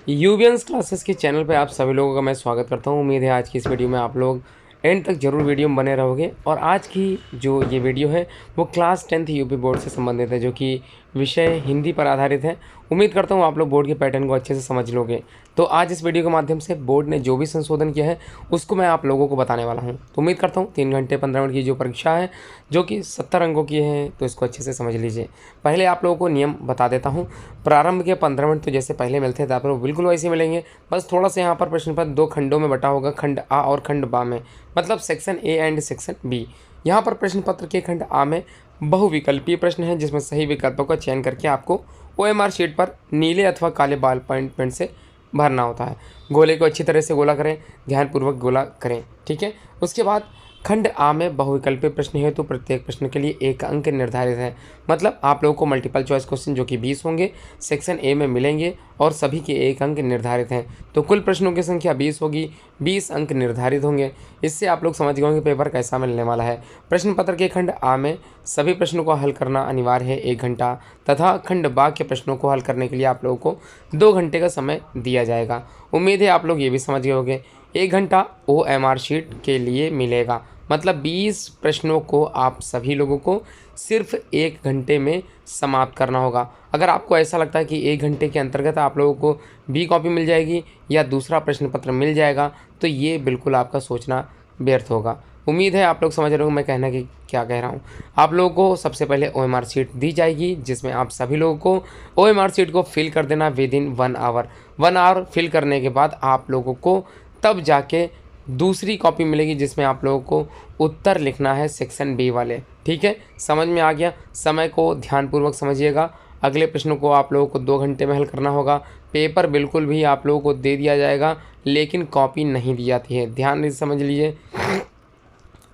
यूबियंस classes के channel पे आप सभी लोगों का मैं स्वागत करता हूँ। उम्मीद है आज की इस वीडियो में आप लोग एंड तक जरूर वीडियो में बने रहोगे। और आज की जो ये वीडियो है वो क्लास 10th यूपी बोर्ड से संबंधित है, जो कि विषय हिंदी पर आधारित है। उम्मीद करता हूँ आप लोग बोर्ड के पैटर्न को अच्छे से समझ लोगे। तो आज इस वीडियो के माध्यम से बोर्ड ने जो भी संशोधन किया है उसको मैं आप लोगों को बताने वाला हूँ। तो उम्मीद करता हूँ 3 घंटे 15 मिनट की जो परीक्षा है, जो कि 70 अंकों की है, तो इसको अच्छे से समझ लीजिए। पहले आप लोगों को नियम बता देता हूँ। प्रारंभ के 15 मिनट तो जैसे पहले मिलते थे आप लोग बिल्कुल वैसे मिलेंगे, बस थोड़ा सा यहाँ पर प्रश्न पत्र 2 खंडों में बटा होगा, खंड आ और खंड बा में, मतलब section A and section B. यहाँ पर प्रश्न पत्र के खंड आ में बहुविकल्पीय प्रश्न है, जिसमें सही विकल्पों का चयन करके आपको OMR शीट पर नीले अथवा काले बाल पॉइंट पेन से भरना होता है। गोले को अच्छी तरह से गोला करें, ध्यानपूर्वक गोला करें, ठीक है। उसके बाद खंड आ में बहुविकल्पीय प्रश्न है, तो प्रत्येक प्रश्न के लिए 1 अंक निर्धारित है। मतलब आप लोगों को मल्टीपल चॉइस क्वेश्चन जो कि 20 होंगे सेक्शन ए में मिलेंगे और सभी के 1 अंक निर्धारित हैं। तो कुल प्रश्नों की संख्या 20 होगी, 20 अंक निर्धारित होंगे। इससे आप लोग समझ गए होंगे पेपर कैसा मिलने वाला है। प्रश्न पत्र के खंड आ में सभी प्रश्नों को हल करना अनिवार्य है 1 घंटा, तथा खंड बा के प्रश्नों को हल करने के लिए आप लोगों को 2 घंटे का समय दिया जाएगा। उम्मीद है आप लोग ये भी समझ गए होंगे। 1 घंटा OMR शीट के लिए मिलेगा, मतलब 20 प्रश्नों को आप सभी लोगों को सिर्फ 1 घंटे में समाप्त करना होगा। अगर आपको ऐसा लगता है कि 1 घंटे के अंतर्गत आप लोगों को बी कॉपी मिल जाएगी या दूसरा प्रश्न पत्र मिल जाएगा, तो ये बिल्कुल आपका सोचना व्यर्थ होगा। उम्मीद है आप लोग समझ रहे हो मैं कहना कि क्या कह रहा हूँ। आप लोगों को सबसे पहले OMR शीट दी जाएगी, जिसमें आप सभी लोगों को OMR शीट को फिल कर देना विदिन 1 आवर। 1 आवर फिल करने के बाद आप लोगों को तब जाके दूसरी कॉपी मिलेगी, जिसमें आप लोगों को उत्तर लिखना है सेक्शन बी वाले, ठीक है। समझ में आ गया। समय को ध्यानपूर्वक समझिएगा। अगले प्रश्नों को आप लोगों को 2 घंटे में हल करना होगा। पेपर बिल्कुल भी आप लोगों को दे दिया जाएगा, लेकिन कॉपी नहीं दी जाती है, ध्यान से समझ लीजिए।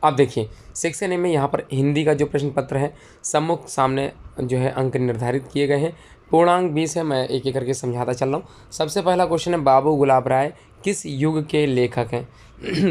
अब देखिए सेक्शन ए में यहाँ पर हिंदी का जो प्रश्न पत्र है सम्मुख सामने जो है अंक निर्धारित किए गए हैं। पूर्णांक 20 है, मैं एक एक करके समझाता चल रहा हूँ। सबसे पहला क्वेश्चन है, बाबू गुलाब राय किस युग के लेखक हैं?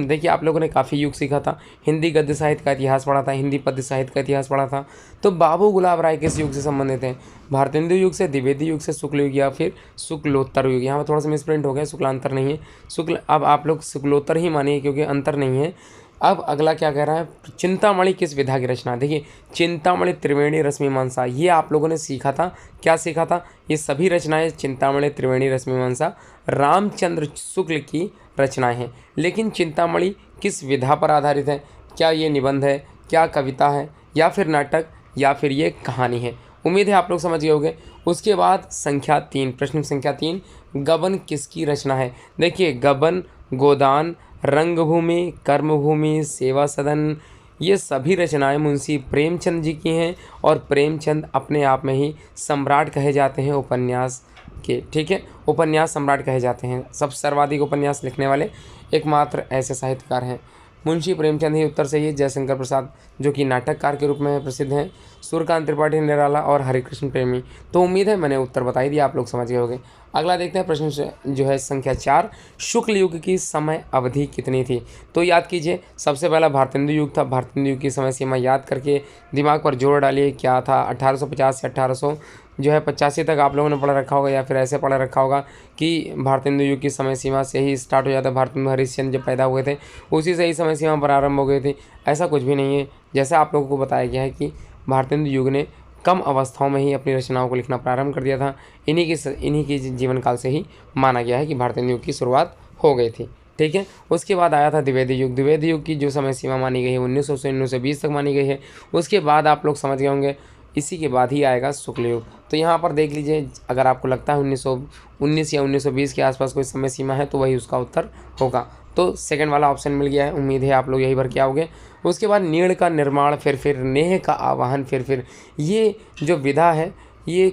देखिए आप लोगों ने काफ़ी युग सीखा था, हिंदी गद्य साहित्य का इतिहास पढ़ा था, हिंदी पद्य साहित्य का इतिहास पढ़ा था। तो बाबू गुलाब राय किस युग से संबंधित हैं? भारतेंदु युग से, द्विवेदी युग से, शुक्ल युग या फिर शुक्लोत्तर युग। यहाँ पर थोड़ा सा मिसप्रिंट हो गया, शुक्लांतर नहीं है, शुक्ल। अब आप लोग शुक्लोत्तर ही मानिए क्योंकि अंतर नहीं है। अब अगला क्या कह रहा है, चिंतामणि किस विधा की रचना? देखिए चिंतामणि त्रिवेणी रश्मिमांसा, ये आप लोगों ने सीखा था। क्या सीखा था? ये सभी रचनाएं चिंतामणि त्रिवेणी रश्मिमांसा रामचंद्र शुक्ल की रचनाएं हैं। लेकिन चिंतामणि किस विधा पर आधारित है? क्या ये निबंध है, क्या कविता है, या फिर नाटक, या फिर ये कहानी है? उम्मीद है आप लोग समझ गए होंगे। उसके बाद संख्या 3, प्रश्न संख्या 3, गबन किसकी रचना है? देखिए गबन, गोदान, रंगभूमि, कर्मभूमि, सेवा सदन, ये सभी रचनाएं मुंशी प्रेमचंद जी की हैं। और प्रेमचंद अपने आप में ही सम्राट कहे जाते हैं उपन्यास के, ठीक है। उपन्यास सम्राट कहे जाते हैं, सब सर्वाधिक उपन्यास लिखने वाले एकमात्र ऐसे साहित्यकार हैं मुंशी प्रेमचंद ही उत्तर सही है। जयशंकर प्रसाद जो कि नाटककार के रूप में प्रसिद्ध हैं, सूर्यकांत त्रिपाठी निराला और हरिकृष्ण प्रेमी। तो उम्मीद है मैंने उत्तर बता ही दिया, आप लोग समझ गए होंगे। अगला देखते हैं प्रश्न जो है संख्या 4, शुक्ल युग की समय अवधि कितनी थी? तो याद कीजिए, सबसे पहला भारतेंदु युग था। भारतेंदु युग की समय सीमा याद करके दिमाग पर जोर डालिए, क्या था? 1850 से 1800 जो है 85 तक आप लोगों ने पढ़ा रखा होगा, या फिर ऐसे पढ़ा रखा होगा कि भारतेंदु युग की समय सीमा से ही स्टार्ट हो जाता है। भारतेंदु हरिश्चंद्र जब पैदा हुए थे उसी से ही समय सीमा प्रारंभ हो गई थी। ऐसा कुछ भी नहीं है, जैसा आप लोगों को बताया गया है कि भारतेंदु युग ने कम अवस्थाओं में ही अपनी रचनाओं को लिखना प्रारंभ कर दिया था। इन्हीं की जीवन काल से ही माना गया है कि भारतेंदु युग की शुरुआत हो गई थी, ठीक है। उसके बाद आया था द्विवेदी युग। द्विवेदी युग की जो समय सीमा मानी गई है 1900 से 1920 तक मानी गई है। उसके बाद आप लोग समझ गए होंगे, इसी के बाद ही आएगा शुक्ल युग। तो यहाँ पर देख लीजिए, अगर आपको लगता है 1919 या 1920 के आसपास कोई समय सीमा है तो वही उसका उत्तर होगा। तो सेकंड वाला ऑप्शन मिल गया है। उम्मीद है आप लोग यही भर के आओगे। उसके बाद नीड़ का निर्माण फिर नेह का आवाहन फिर, ये जो विधा है ये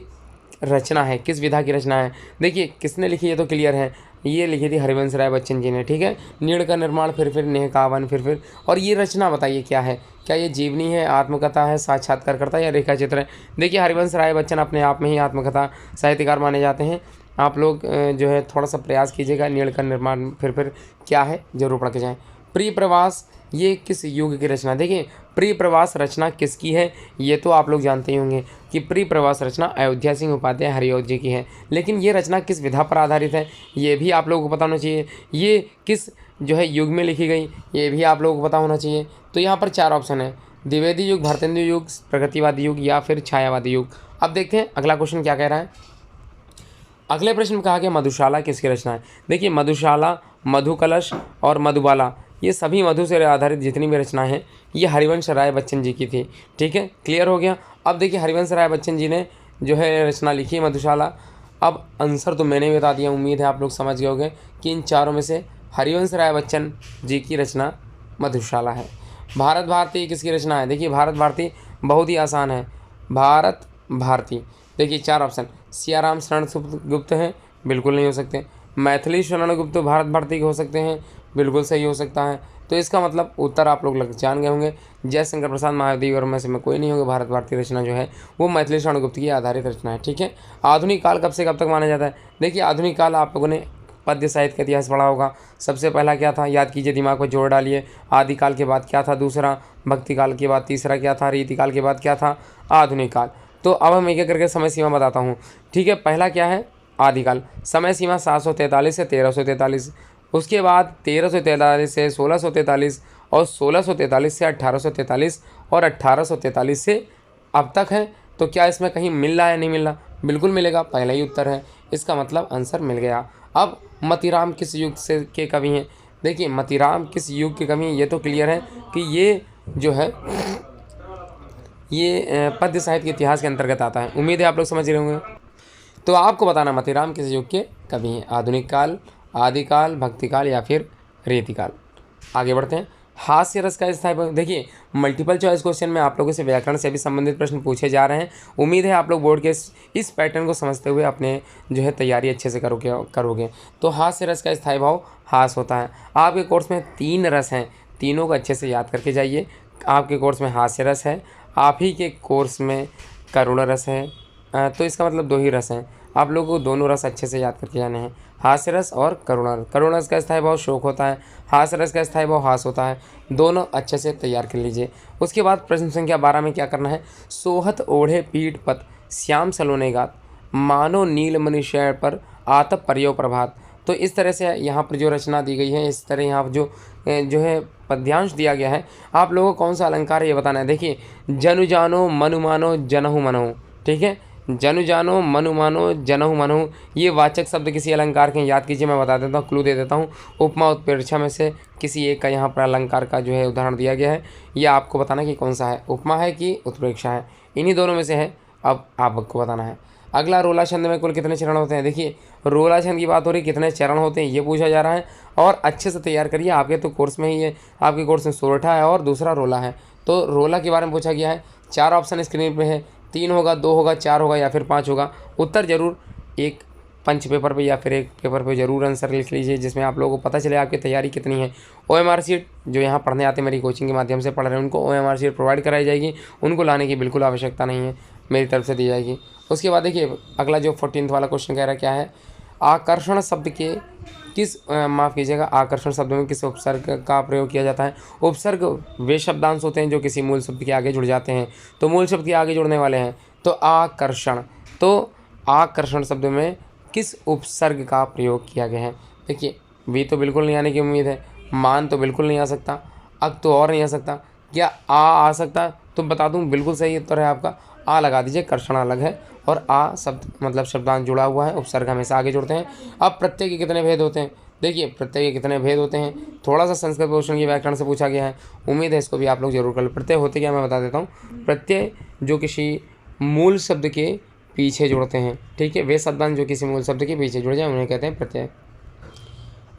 रचना है, किस विधा की रचना है? देखिए किसने लिखी है तो क्लियर है, ये लिखी थी हरिवंश राय बच्चन जी ने, ठीक है। नीड़ का निर्माण फिर नेह का आह्वान फिर। और ये रचना बताइए क्या है? क्या ये जीवनी है, आत्मकथा है, साक्षात्कारकर्ता या रेखा चित्र है? देखिए हरिवंश राय बच्चन अपने आप में ही आत्मकथा साहित्यकार माने जाते हैं। आप लोग जो है थोड़ा सा प्रयास कीजिएगा, नीड़ का निर्माण फिर क्या है, जरूर पढ़ के जाएँ। प्रिय प्रवास ये किस युग की रचना? देखिए प्रिप्रवास रचना किसकी है, ये तो आप लोग जानते ही होंगे कि प्रिप्रवास रचना अयोध्या सिंह उपाध्याय हरिऔध जी की है। लेकिन ये रचना किस विधा पर आधारित है, ये भी आप लोगों को पता होना चाहिए। ये किस जो है युग में लिखी गई, ये भी आप लोगों को पता होना चाहिए। तो यहाँ पर 4 ऑप्शन है, द्विवेदी युग, भारतेंदु युग, प्रगतिवादी युग या फिर छायावादी युग। अब देखते हैं अगला क्वेश्चन क्या कह रहा है। अगले प्रश्न में कहा गया मधुशाला किसकी रचना है? देखिए मधुशाला, मधुकलश और मधुबाला, ये सभी मधु से आधारित जितनी भी रचनाएं हैं ये हरिवंश राय बच्चन जी की थी। ठीक है, क्लियर हो गया। अब देखिए हरिवंश राय बच्चन जी ने जो है रचना लिखी है मधुशाला। अब आंसर तो मैंने बता दिया, उम्मीद है आप लोग समझ गए होंगे कि इन चारों में से हरिवंश राय बच्चन जी की रचना मधुशाला है। भारत भारती किसकी रचना है? देखिए भारत भारती बहुत ही आसान है, भारत भारती। देखिए 4 ऑप्शन, सियाराम शरण गुप्त हैं, बिल्कुल नहीं हो सकते। मैथिली शरण गुप्त भारत भारती के हो सकते हैं, बिल्कुल सही हो सकता है। तो इसका मतलब उत्तर आप लोग जान गए होंगे, जयशंकर प्रसाद महादेव और में से में कोई नहीं होगा। भारत भारती रचना जो है वो मैथिली शरण गुप्त की आधारित रचना है। ठीक है, आधुनिक काल कब से कब तक माना जाता है? देखिए आधुनिक काल आप लोगों ने पद्य साहित्य का इतिहास पढ़ा होगा। सबसे पहला क्या था, याद कीजिए, दिमाग पर जोर डालिए। आदिकाल के बाद क्या था? दूसरा। भक्ति काल के बाद तीसरा क्या था? रीतिकाल के बाद क्या था? आधुनिक काल। तो अब हम एक एक करके समय सीमा बताता हूँ। ठीक है, पहला क्या है? आदिकाल। समय सीमा 743 से 1343। उसके बाद 1343 से 1643 और 1643 से 1843 और 1843 से अब तक है। तो क्या इसमें कहीं मिल रहा है, नहीं मिल रहा? बिल्कुल मिलेगा, पहला ही उत्तर है। इसका मतलब आंसर मिल गया। अब मतीराम किस युग से के कवि हैं? देखिए मतीराम किस युग के कवि हैं, ये तो क्लियर है कि ये जो है ये पद्य साहित्य के इतिहास के अंतर्गत आता है। उम्मीद है आप लोग समझ रहे होंगे। तो आपको बताना मतीराम किस युग के कवि हैं? आधुनिक काल, आदिकाल, भक्तिकाल या फिर रीतिकाल। आगे बढ़ते हैं। हास्य रस का स्थायी, देखिए मल्टीपल चॉइस क्वेश्चन में आप लोगों से व्याकरण से भी संबंधित प्रश्न पूछे जा रहे हैं। उम्मीद है आप लोग बोर्ड के इस पैटर्न को समझते हुए अपने जो है तैयारी अच्छे से करोगे। तो हास्य रस का स्थायी भाव हास होता है। आपके कोर्स में 3 रस हैं, तीनों को अच्छे से याद करके जाइए। आपके कोर्स में हास्य रस है, आप ही के कोर्स में करुण रस है। तो इसका मतलब 2 ही रस हैं, आप लोगों को दोनों रस अच्छे से याद करके जाने हैं, हास्य रस और करुण रस। करुण रस का स्थायी भाव शोक होता है, हास्य रस का स्थायी भाव हास होता है। दोनों अच्छे से तैयार कर लीजिए। उसके बाद प्रश्न संख्या 12 में क्या करना है? सोहत ओढ़े पीठ पत श्याम सलोने गात, मानो नील मनुष्य पर आतप परियो प्रभात। तो इस तरह से यहाँ पर जो रचना दी गई है, इस तरह यहाँ पर जो है पद्यांश दिया गया है। आप लोगों को कौन सा अलंकार है ये बताना है। देखिए जनु जानो मनु मानो जनहु मनहु। ठीक है, जनु जानो मनु मानो जनहु मनहु, ये वाचक शब्द किसी अलंकार के याद कीजिए। मैं बता देता हूँ, क्लू दे देता हूँ। उपमा उत्प्रेक्षा में से किसी एक का यहाँ पर अलंकार का जो है उदाहरण दिया गया है। ये आपको बताना है कि कौन सा है, उपमा है कि उत्प्रेक्षा है, इन्हीं दोनों में से है। अब आपको बताना है। अगला, रोला छंद में कुल कितने चरण होते हैं? देखिए रोला छंद की बात हो रही, कितने चरण होते हैं ये पूछा जा रहा है। और अच्छे से तैयार करिए, आपके तो कोर्स में ही है, आपके कोर्स में सोरठा है और दूसरा रोला है। तो रोला के बारे में पूछा गया है। 4 ऑप्शन स्क्रीन पे है, 3 होगा, 2 होगा, 4 होगा या फिर 5 होगा। उत्तर जरूर एक पंच पेपर पे या फिर एक पेपर पे जरूर आंसर लिख लीजिए, जिसमें आप लोगों को पता चले आपकी तैयारी कितनी है। OMR शीट जो यहाँ पढ़ने आते हैं, मेरी कोचिंग के माध्यम से पढ़ रहे हैं, उनको OMR शीट प्रोवाइड कराई जाएगी। उनको लाने की बिल्कुल आवश्यकता नहीं है, मेरी तरफ से दी जाएगी। उसके बाद देखिए अगला जो 14th वाला क्वेश्चन कह रहा है क्या है? आकर्षण शब्द के माफ़ कीजिएगा, आकर्षण शब्द में किस उपसर्ग का प्रयोग किया जाता है? उपसर्ग वे शब्दांश होते हैं जो किसी मूल शब्द के आगे जुड़ जाते हैं। तो मूल शब्द के आगे जुड़ने वाले हैं तो आकर्षण। तो आकर्षण शब्द में किस उपसर्ग का प्रयोग किया गया है? देखिए वी तो बिल्कुल नहीं आने की उम्मीद है, मान तो बिल्कुल नहीं आ सकता, अग तो और नहीं आ सकता, क्या आ सकता? तो बता दूं बिल्कुल सही उत्तर है आपका, आ लगा दीजिए, कर्षण अलग है और आ शब्द मतलब शब्दांश जुड़ा हुआ है, उपसर्ग हमेशा आगे जुड़ते हैं। अब प्रत्यय के कितने भेद होते हैं? देखिए प्रत्यय के कितने भेद होते हैं, थोड़ा सा संस्कृत क्वेश्चन की व्याकरण से पूछा गया है, उम्मीद है इसको भी आप लोग जरूर कर लो। प्रत्यय होते क्या, मैं बता देता हूँ। प्रत्यय जो किसी मूल शब्द के पीछे जुड़ते हैं, ठीक है, वे शब्दांश जो किसी मूल शब्द के पीछे जुड़ जाए उन्हें कहते हैं प्रत्यय।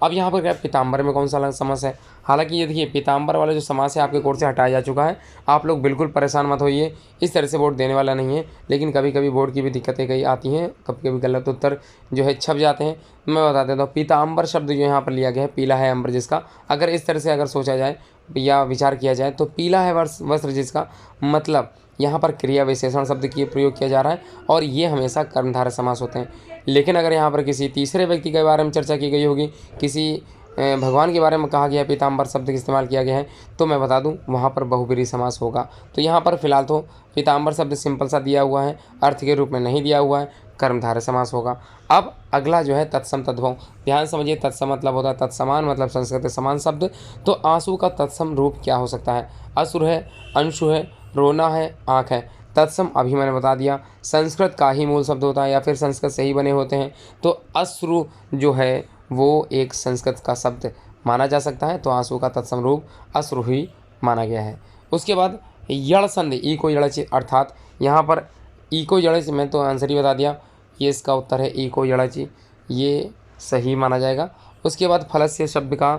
अब यहाँ पर क्या पीताम्बर में कौन सा समास है? हालांकि ये देखिए पीताम्बर वाला जो समास है आपके कोर्स से हटाया जा चुका है, आप लोग बिल्कुल परेशान मत होइए, इस तरह से बोर्ड देने वाला नहीं है। लेकिन कभी कभी बोर्ड की भी दिक्कतें कई आती हैं, कभी कभी गलत उत्तर जो है छप जाते हैं। मैं बता देता हूँ, पीताम्बर शब्द जो यहाँ पर लिया गया है, पीला है अंबर जिसका, अगर इस तरह से अगर सोचा जाए या विचार किया जाए तो पीला है वस्त्र जिसका, मतलब यहाँ पर क्रिया विशेषण शब्द की प्रयोग किया जा रहा है और ये हमेशा कर्मधारय समास होते हैं। लेकिन अगर यहाँ पर किसी तीसरे व्यक्ति के बारे में चर्चा की गई होगी, किसी भगवान के बारे में कहा गया है, पीताम्बर शब्द का इस्तेमाल किया गया है, तो मैं बता दूं वहाँ पर बहुब्रीहि समास होगा। तो यहाँ पर फिलहाल तो पीताम्बर शब्द सिंपल सा दिया हुआ है, अर्थ के रूप में नहीं दिया हुआ है, कर्मधारय समास होगा। अब अगला जो है तत्सम तद्भव, ध्यान समझिए। तत्सम मतलब होता है तत्समान, मतलब संस्कृत समान शब्द। तो आंसू का तत्सम रूप क्या हो सकता है? अश्रु है, अंशु है, रोना है, आँख है। तत्सम अभी मैंने बता दिया, संस्कृत का ही मूल शब्द होता है या फिर संस्कृत से ही बने होते हैं। तो अश्रु जो है वो एक संस्कृत का शब्द माना जा सकता है, तो आंसू का तत्सम रूप अश्रु ही माना गया है। उसके बाद यड़ संधि, ई को यड़चि, अर्थात यहाँ पर ई को यड़चि, मैं तो आंसर ही बता दिया, ये इसका उत्तर है, ई को यड़चि, ये सही माना जाएगा। उसके बाद फलस्य शब्द का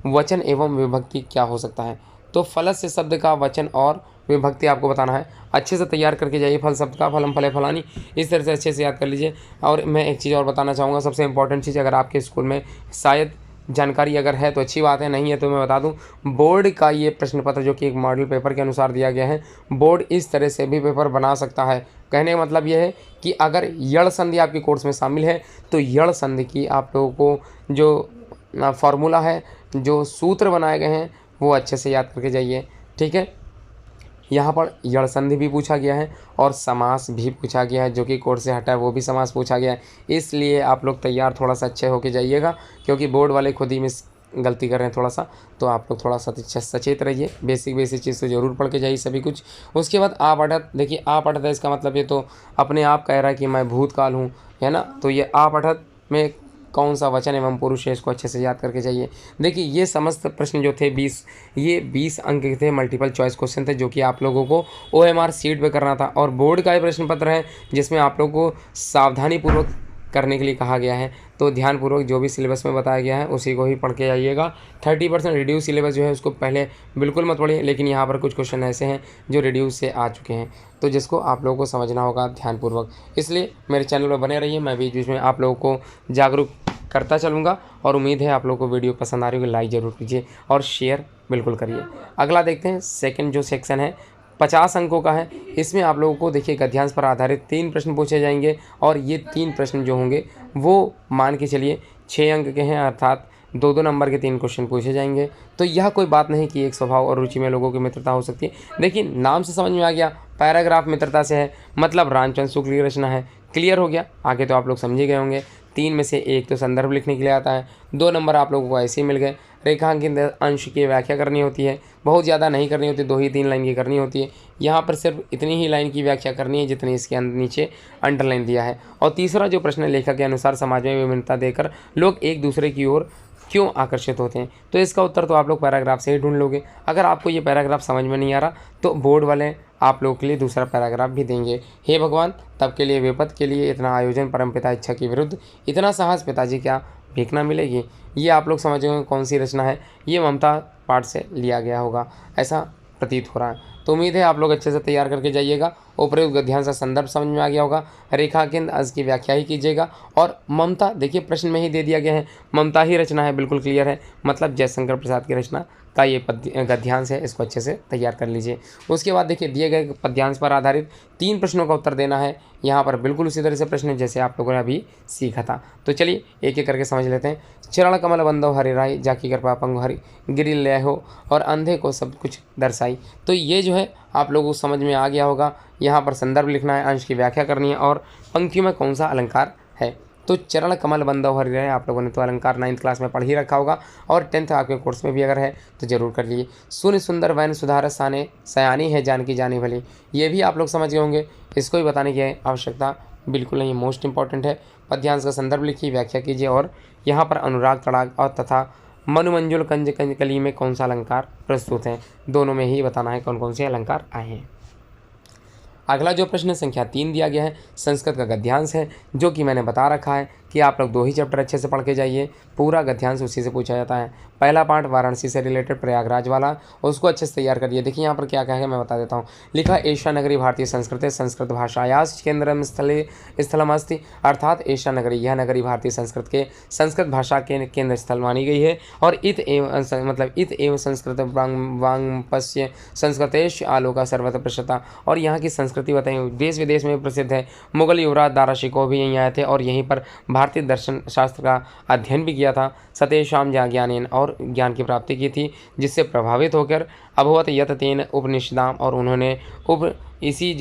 वचन एवं विभक्ति क्या हो सकता है? तो फलस्य शब्द का वचन और विभक्ति आपको बताना है। अच्छे से तैयार करके जाइए। फल शब्द का फलम फले फलानी, इस तरह से अच्छे से याद कर लीजिए। और मैं एक चीज़ और बताना चाहूँगा, सबसे इंपॉर्टेंट चीज़, अगर आपके स्कूल में शायद जानकारी अगर है तो अच्छी बात है, नहीं है तो मैं बता दूं, बोर्ड का ये प्रश्न पत्र जो कि एक मॉडल पेपर के अनुसार दिया गया है, बोर्ड इस तरह से भी पेपर बना सकता है। कहने का मतलब ये है कि अगर यड़ संधि आपके कोर्स में शामिल है तो यड़ संधि की आप लोगों को जो फार्मूला है, जो सूत्र बनाए गए हैं, वो अच्छे से याद करके जाइए। ठीक है, यहाँ पर यड़ संधि भी पूछा गया है और समास भी पूछा गया है, जो कि कोर्स से हटा है, वो भी समास पूछा गया है। इसलिए आप लोग तैयार थोड़ा सा अच्छे होके जाइएगा, क्योंकि बोर्ड वाले खुद ही मिस गलती कर रहे हैं थोड़ा सा, तो आप लोग थोड़ा सा सचेत रहिए। बेसिक चीज़ तो जरूर पढ़ के जाइए सभी कुछ। उसके बाद आप अटत, देखिए आप अटत है, इसका मतलब ये तो अपने आप कह रहा है कि मैं भूतकाल हूँ, है ना। तो ये आप अटत में कौन सा वचन एवं पुरुष है, इसको अच्छे से याद करके जाइए। देखिए ये समस्त प्रश्न जो थे 20 अंक के थे, मल्टीपल चॉइस क्वेश्चन थे, जो कि आप लोगों को OMR सीट पे करना था। और बोर्ड का ये प्रश्न पत्र है जिसमें आप लोगों को सावधानीपूर्वक करने के लिए कहा गया है। तो ध्यानपूर्वक जो भी सिलेबस में बताया गया है उसी को ही पढ़ के आइएगा। 30% रिड्यूस सिलेबस जो है उसको पहले बिल्कुल मत पढ़िए, लेकिन यहाँ पर कुछ क्वेश्चन ऐसे हैं जो रिड्यूस से आ चुके हैं, तो जिसको आप लोगों को समझना होगा ध्यानपूर्वक। इसलिए मेरे चैनल पर बने रहिए, मैं बीच बीच में आप लोगों को जागरूक करता चलूँगा। और उम्मीद है आप लोगों को वीडियो पसंद आ रही होगी, लाइक ज़रूर कीजिए और शेयर बिल्कुल करिए। अगला देखते हैं, सेकंड जो सेक्शन है 50 अंकों का है। इसमें आप लोगों को देखिए गद्यांश पर आधारित 3 प्रश्न पूछे जाएंगे, और ये 3 प्रश्न जो होंगे वो मान के चलिए 6 अंक के हैं, अर्थात 2-2 नंबर के 3 क्वेश्चन पूछे जाएंगे। तो यह कोई बात नहीं कि एक स्वभाव और रुचि में लोगों की मित्रता हो सकती है। देखिए नाम से समझ में आ गया, पैराग्राफ मित्रता से है, मतलब रामचंद्र शुक्ल की रचना है। क्लियर हो गया, आगे तो आप लोग समझ ही गए होंगे। 3 में से 1 तो संदर्भ लिखने के लिए आता है, 2 नंबर आप लोगों को ऐसे ही मिल गए। रेखांकित अंश की व्याख्या करनी होती है, बहुत ज़्यादा नहीं करनी होती, 2 ही 3 लाइन की करनी होती है। यहाँ पर सिर्फ इतनी ही लाइन की व्याख्या करनी है जितनी इसके नीचे अंडरलाइन दिया है। और तीसरा जो प्रश्न, लेखक के अनुसार समाज में विभिन्नता देकर लोग एक दूसरे की ओर क्यों आकर्षित होते हैं? तो इसका उत्तर तो आप लोग पैराग्राफ से ही ढूंढ लोगे। अगर आपको ये पैराग्राफ समझ में नहीं आ रहा तो बोर्ड वाले आप लोगों के लिए दूसरा पैराग्राफ भी देंगे। हे भगवान, तब के लिए विपद के लिए इतना आयोजन, परमपिता इच्छा के विरुद्ध इतना साहस, पिताजी क्या भीख ना मिलेगी। ये आप लोग समझोगे कौन सी रचना है, ये ममता पाठ से लिया गया होगा, ऐसा प्रतीत हो रहा है। तो उम्मीद है आप लोग अच्छे से तैयार करके जाइएगा। उपयुक्त गद्यांश का संदर्भ समझ में आ गया होगा, रेखांकित अंश की व्याख्या ही कीजिएगा। और ममता देखिए प्रश्न में ही दे दिया गया है, ममता ही रचना है, बिल्कुल क्लियर है, मतलब जयशंकर प्रसाद की रचना का ये गद्यांश है, इसको अच्छे से तैयार कर लीजिए। उसके बाद देखिए दिए गए पद्यांश पर आधारित 3 प्रश्नों का उत्तर देना है। यहाँ पर बिल्कुल उसी तरह से प्रश्न जैसे आप लोगों ने अभी सीखा था। तो चलिए एक एक करके समझ लेते हैं। चरण कमल बंदो हरि राय, जाकी कृपा पंगु हरि गिरि लय हो, और अंधे को सब कुछ दर्शाई। तो ये जो है आप लोगों को समझ में आ गया होगा। यहाँ पर संदर्भ लिखना है, अंश की व्याख्या करनी है, और पंक्तियों में कौन सा अलंकार है। तो चरण कमल बंदो हरि राय, आप लोगों ने तो अलंकार 9th क्लास में पढ़ ही रखा होगा, और 10th आपके कोर्स में भी अगर है तो जरूर कर लीजिए। सुन सुंदर वैन सुधार साने, सयानी है जानकी जानी भली, ये भी आप लोग समझ गए होंगे, इसको भी बताने की आवश्यकता बिल्कुल नहीं, मोस्ट इंपॉर्टेंट है। पद्यांश का संदर्भ लिखिए, व्याख्या कीजिए, और यहाँ पर अनुराग तड़ाग और तथा मनुमंजुल कंज कली में कौन सा अलंकार प्रस्तुत हैं, दोनों में ही बताना है कौन कौन से अलंकार आए हैं। अगला जो प्रश्न संख्या 3 दिया गया है, संस्कृत का गद्यांश है, जो कि मैंने बता रखा है कि आप लोग 2 ही चैप्टर अच्छे से पढ़ के जाइए, पूरा गद्यांश उसी से पूछा जाता है। पहला पार्ट वाराणसी से रिलेटेड प्रयागराज वाला, उसको अच्छे से तैयार करिए। देखिए यहाँ पर क्या क्या है मैं बता देता हूँ। लिखा एशिया नगरी भारतीय संस्कृति संस्कृत भाषायास केंद्र स्थलमस्ति, अर्थात एशिया नगरी, यह नगरी भारतीय संस्कृत के संस्कृत भाषा के केंद्र स्थल मानी गई है। और इत एवं संस्कृत वांगपस्य संस्कृतेश आलोका सर्वत्र प्रसिद्धा, और यहाँ की संस्कृति बताइए देश विदेश में प्रसिद्ध है। मुगल युवराज दारा शिकोह भी यहीं आए थे और यहीं पर भारतीय दर्शन शास्त्र का अध्ययन भी किया था। सतेषां ज्ञानेन और ज्ञान की प्राप्ति की थी, जिससे प्रभावित होकर अभवत यत तेन उपनिषदाम, और उन्होंने इसी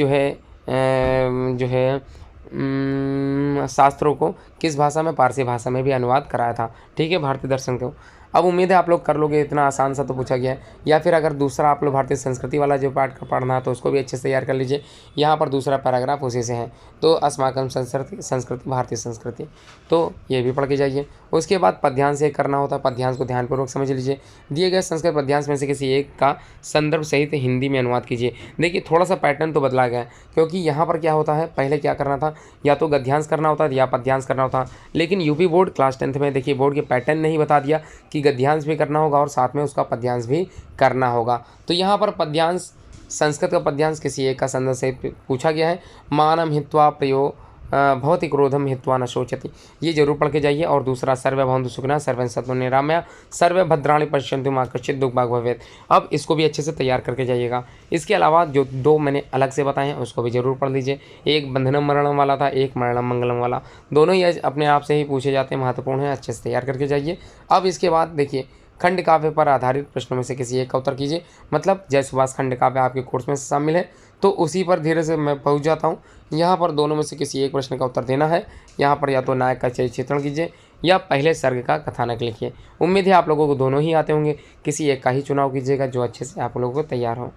शास्त्रों को किस भाषा में, पारसी भाषा में भी अनुवाद कराया था। ठीक है, भारतीय दर्शन को। अब उम्मीद है आप लोग कर लोगे, इतना आसान सा तो पूछा गया है। या फिर अगर दूसरा आप लोग भारतीय संस्कृति वाला जो पाठ का पढ़ना है तो उसको भी अच्छे से तैयार कर लीजिए। यहाँ पर दूसरा पैराग्राफ उसी से है, तो अस्माकं संस्कृति भारतीय संस्कृति, तो ये भी पढ़ के जाइए। उसके बाद पद्यांश से करना होता है, पद्यांश को ध्यानपूर्वक समझ लीजिए। दिए गए संस्कृत पद्यांश में से किसी एक का संदर्भ सहित हिंदी में अनुवाद कीजिए। देखिए थोड़ा सा पैटर्न तो बदला गया है, क्योंकि यहाँ पर क्या होता है, पहले क्या करना था, या तो गद्यांश करना होता या पद्यांश करना होता, लेकिन यूपी बोर्ड क्लास 10th में देखिए बोर्ड के पैटर्न नहीं बता दिया कि गद्यांश भी करना होगा और साथ में उसका पद्यांश भी करना होगा। तो यहाँ पर पद्यांश, संस्कृत का पद्यांश किसी एक का संदर्भ से पूछा गया है। मानम हित्वा प्रियो भवति क्रोधम हित्वा न शोचति, ये जरूर पढ़ के जाइए। और दूसरा सर्वे भवन्तु सुखिनः सर्वे सन्तु निरामया सर्वे भद्राणि पश्यन्तु मा कश्चित् दुःखभाग् भवेत्, अब इसको भी अच्छे से तैयार करके जाइएगा। इसके अलावा जो दो मैंने अलग से बताए हैं उसको भी जरूर पढ़ लीजिए। एक बंधनम मरणम वाला था, एक मरणम मंगलम वाला, दोनों ही अपने आप से ही पूछे जाते हैं, महत्वपूर्ण है, अच्छे से तैयार करके जाइए। अब इसके बाद देखिए खंड काव्य पर आधारित प्रश्नों में से किसी एक का उत्तर कीजिए। मतलब जय सुभाष खंड काव्य आपके कोर्स में शामिल है, तो उसी पर धीरे से मैं पहुंच जाता हूं। यहाँ पर दोनों में से किसी एक प्रश्न का उत्तर देना है। यहाँ पर या तो नायक का चरित्र चित्रण कीजिए या पहले सर्ग का कथानक लिखिए। उम्मीद है आप लोगों को दोनों ही आते होंगे, किसी एक का ही चुनाव कीजिएगा जो अच्छे से आप लोगों को तैयार हो।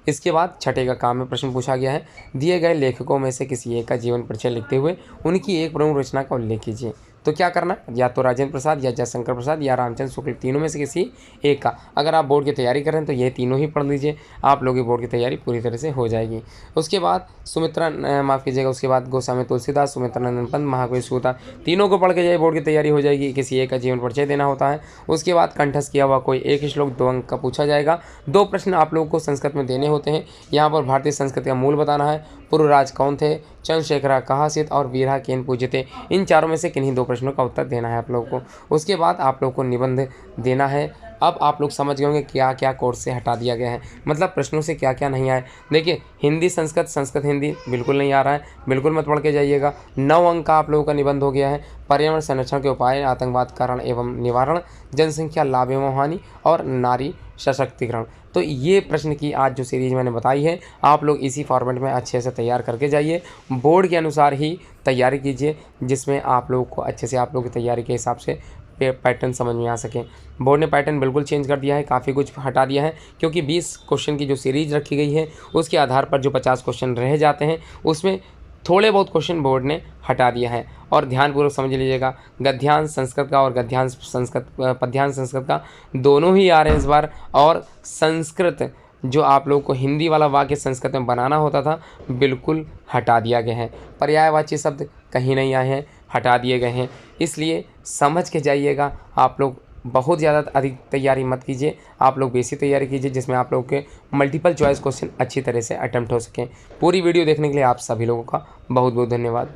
इसके बाद छठे का काम में प्रश्न पूछा गया है, दिए गए लेखकों में से किसी एक का जीवन परिचय लिखते हुए उनकी एक प्रमुख रचना का उल्लेख कीजिए। तो क्या करना, या तो राजेंद्र प्रसाद या जयशंकर प्रसाद या रामचंद्र शुक्ल, तीनों में से किसी एक का। अगर आप बोर्ड की तैयारी कर रहे हैं तो ये तीनों ही पढ़ लीजिए, आप लोगों की बोर्ड की तैयारी पूरी तरह से हो जाएगी। उसके बाद उसके बाद गोस्वामी तुलसीदास, सुमित्रानंद पंत, महाकवि सूता, तीनों को पढ़ के जाइए, बोर्ड की तैयारी हो जाएगी। किसी एक का जीवन परिचय देना होता है। उसके बाद कंठस्थ किया हुआ कोई एक श्लोक 2 अंक का पूछा जाएगा। 2 प्रश्न आप लोगों को संस्कृत में देने होते हैं। यहाँ पर भारतीय संस्कृति का मूल बताना है, पूर्वराज कौन थे, चंद्रशेखर कहाँ स्थित और वीरा केन पूज्य थे, इन चारों में से किन्हीं 2 प्रश्नों का उत्तर देना है आप लोगों को। उसके बाद आप लोगों को निबंध देना है। अब आप लोग समझ गए होंगे क्या क्या कोर्स से हटा दिया गया है, मतलब प्रश्नों से क्या क्या नहीं आए। देखिए हिंदी संस्कृत, संस्कृत हिंदी बिल्कुल नहीं आ रहा है, बिल्कुल मत पढ़ के जाइएगा। 9 अंक का आप लोगों का निबंध हो गया है। पर्यावरण संरक्षण के उपाय, आतंकवाद कारण एवं निवारण, जनसंख्या लाभ एवं हानि और नारी सशक्तिकरण। तो ये प्रश्न की आज जो सीरीज मैंने बताई है, आप लोग इसी फॉर्मेट में अच्छे से तैयार करके जाइए। बोर्ड के अनुसार ही तैयारी कीजिए, जिसमें आप लोगों को अच्छे से आप लोगों की तैयारी के हिसाब से पैटर्न समझ में आ सके। बोर्ड ने पैटर्न बिल्कुल चेंज कर दिया है, काफ़ी कुछ हटा दिया है, क्योंकि 20 क्वेश्चन की जो सीरीज रखी गई है उसके आधार पर जो 50 क्वेश्चन रह जाते हैं उसमें थोड़े बहुत क्वेश्चन बोर्ड ने हटा दिया है। और ध्यानपूर्वक समझ लीजिएगा, गद्यांश संस्कृत का और गद्यांश संस्कृत पद्यांश संस्कृत का दोनों ही आ रहे हैं इस बार। और संस्कृत जो आप लोगों को हिंदी वाला वाक्य संस्कृत में बनाना होता था, बिल्कुल हटा दिया गया है। पर्यायवाची शब्द कहीं नहीं आए हैं, हटा दिए गए हैं। इसलिए समझ के जाइएगा। आप लोग बहुत ज़्यादा अधिक तैयारी मत कीजिए, आप लोग बेसिक तैयारी कीजिए, जिसमें आप लोगों के मल्टीपल चॉइस क्वेश्चन अच्छी तरह से अटेम्प्ट हो सकें। पूरी वीडियो देखने के लिए आप सभी लोगों का बहुत बहुत धन्यवाद।